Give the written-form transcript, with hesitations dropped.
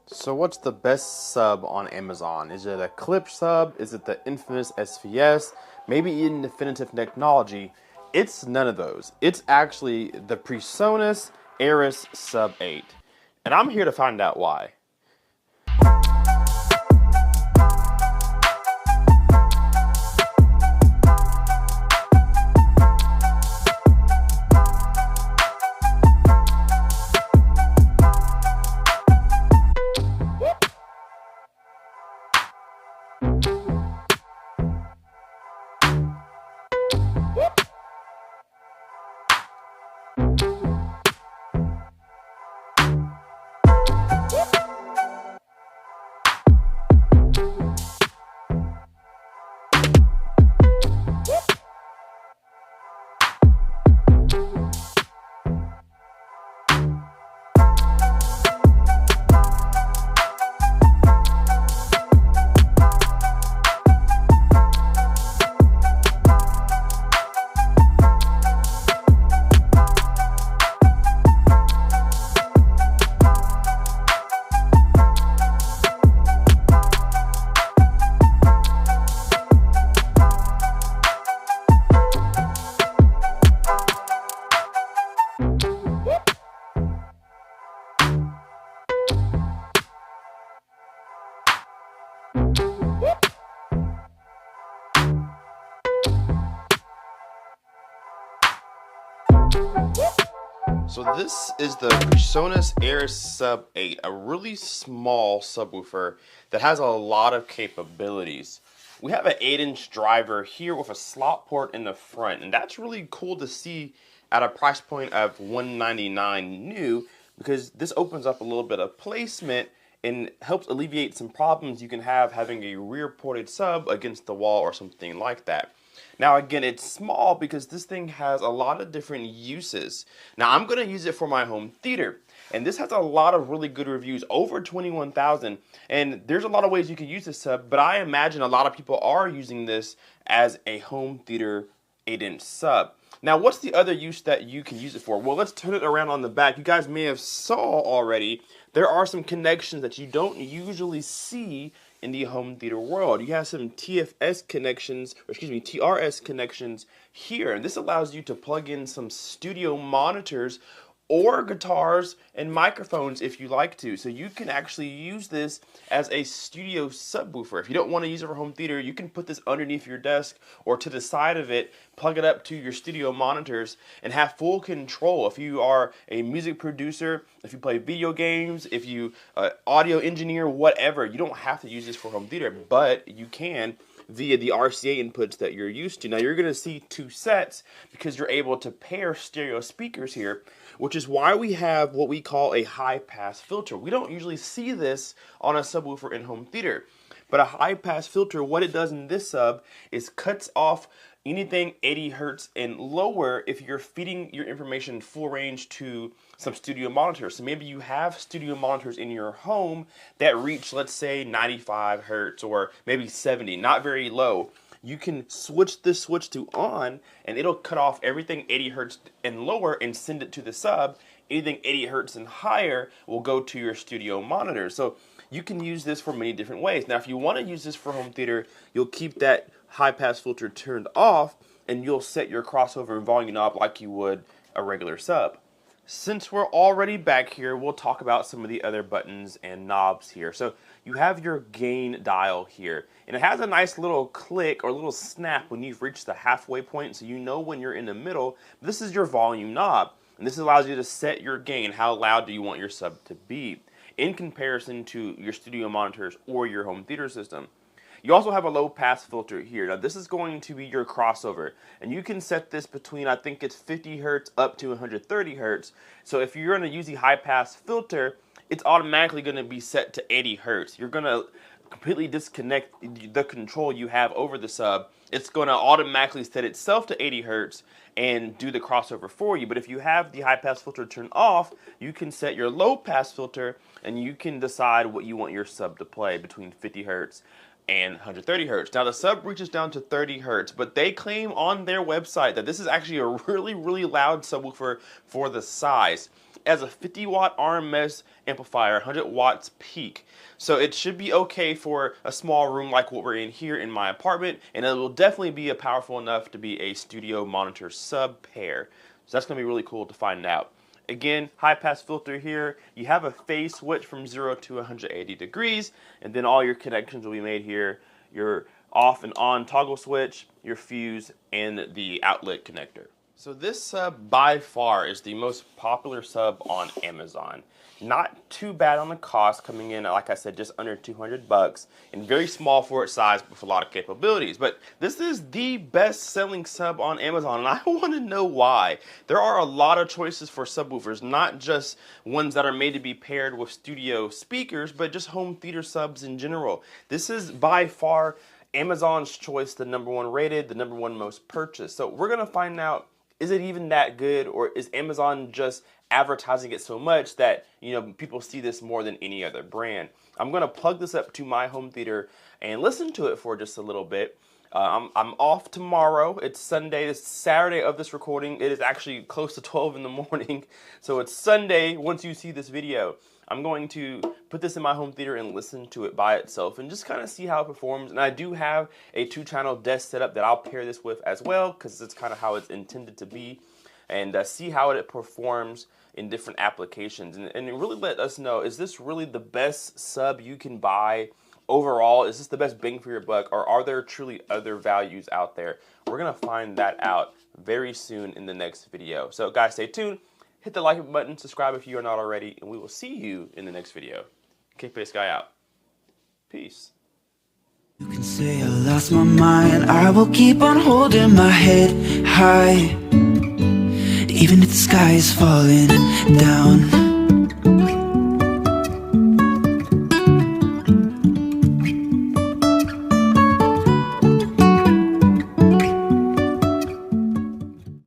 So what's the best sub on Amazon? Is it a clip sub? Is it the infamous SVS? Maybe even definitive technology? It's none of those. It's actually the Presonus Eris Sub 8. And I'm here to find out why. So this is the Presonus Eris Sub 8, a really small subwoofer that has a lot of capabilities. We have an 8-inch driver here with a slot port in the front, and that's really cool to see at a price point of $199 new, because this opens up a little bit of placement and helps alleviate some problems you can have having a rear ported sub against the wall or something like that. Now again, it's small because this thing has a lot of different uses. Now I'm going to use it for my home theater, and this has a lot of really good reviews, over 21,000, and there's a lot of ways you can use this sub, but I imagine a lot of people are using this as a home theater 8-inch sub. Now what's the other use that you can use it for? Well, let's turn it around on the back. You guys may have saw already, there are some connections that you don't usually see in the home theater world. You have some TFS connections, or excuse me, TRS connections here, and this allows you to plug in some studio monitors or guitars and microphones if you like to. So you can actually use this as a studio subwoofer. If you don't want to use it for home theater, you can put this underneath your desk or to the side of it, plug it up to your studio monitors, and have full control. If you are a music producer, if you play video games, if you audio engineer, whatever, you don't have to use this for home theater, but you can via the RCA inputs that you're used to. Now you're going to see two sets because you're able to pair stereo speakers here, which is why we have what we call a high pass filter. We don't usually see this on a subwoofer in home theater, but a high pass filter, what it does in this sub is cuts off anything 80 hertz and lower if you're feeding your information full range to some studio monitors. So maybe you have studio monitors in your home that reach, let's say, 95 hertz or maybe 70, not very low. You can switch this switch to on, and it'll cut off everything 80 hertz and lower and send it to the sub. Anything 80 hertz and higher will go to your studio monitor. So you can use this for many different ways. Now, if you want to use this for home theater, you'll keep that high pass filter turned off, and you'll set your crossover and volume knob like you would a regular sub. Since we're already back here, we'll talk about some of the other buttons and knobs here. So you have your gain dial here, and it has a nice little click or little snap when you've reached the halfway point, so you know when you're in the middle. This is your volume knob, and this allows you to set your gain. How loud do you want your sub to be in comparison to your studio monitors or your home theater system. You also have a low pass filter here. Now this is going to be your crossover, and you can set this between, I think it's 50 hertz up to 130 hertz. So if you're going to use the high pass filter, it's automatically going to be set to 80 hertz. You're going to completely disconnect the control you have over the sub. It's going to automatically set itself to 80 hertz and do the crossover for you. But if you have the high pass filter turned off, you can set your low pass filter, and you can decide what you want your sub to play between 50 hertz and 130 hertz. Now the sub reaches down to 30 hertz, but they claim on their website that this is actually a really loud subwoofer for the size. It has a 50 watt RMS amplifier, 100 watts peak. So it should be okay for a small room like what we're in here in my apartment, and it will definitely be powerful enough to be a studio monitor sub pair. So that's going to be really cool to find out. Again, high pass filter here. You have a phase switch from 0 to 180 degrees, and then all your connections will be made here. Your off and on toggle switch, your fuse, and the outlet connector. So this sub by far is the most popular sub on Amazon. Not too bad on the cost, coming in, like I said, just under 200 bucks, and very small for its size with a lot of capabilities. But this is the best selling sub on Amazon, and I want to know why. There are a lot of choices for subwoofers, not just ones that are made to be paired with studio speakers, but just home theater subs in general. This is by far Amazon's choice, the #1 rated, the #1 most purchased. So we're going to find out, is it even that good, or is Amazon just advertising it so much that, you know, people see this more than any other brand? I'm going to plug this up to my home theater and listen to it for just a little bit. I'm off tomorrow. It's Sunday. It's Saturday of this recording. It is actually close to 12 in the morning. So it's Sunday once you see this video. I'm going to put this in my home theater and listen to it by itself and just kind of see how it performs. And I do have a 2-channel desk setup that I'll pair this with as well, because it's kind of how it's intended to be, and see how it performs in different applications, and really let us know, is this really the best sub you can buy overall? Is this the best bang for your buck, or are there truly other values out there? We're gonna find that out very soon in the next video. So guys, stay tuned, hit the like button, subscribe if you are not already, and we will see you in the next video. Kpaceguy out. Peace. You can say I lost my mind, I will keep on holding my head high, even if the sky is falling down.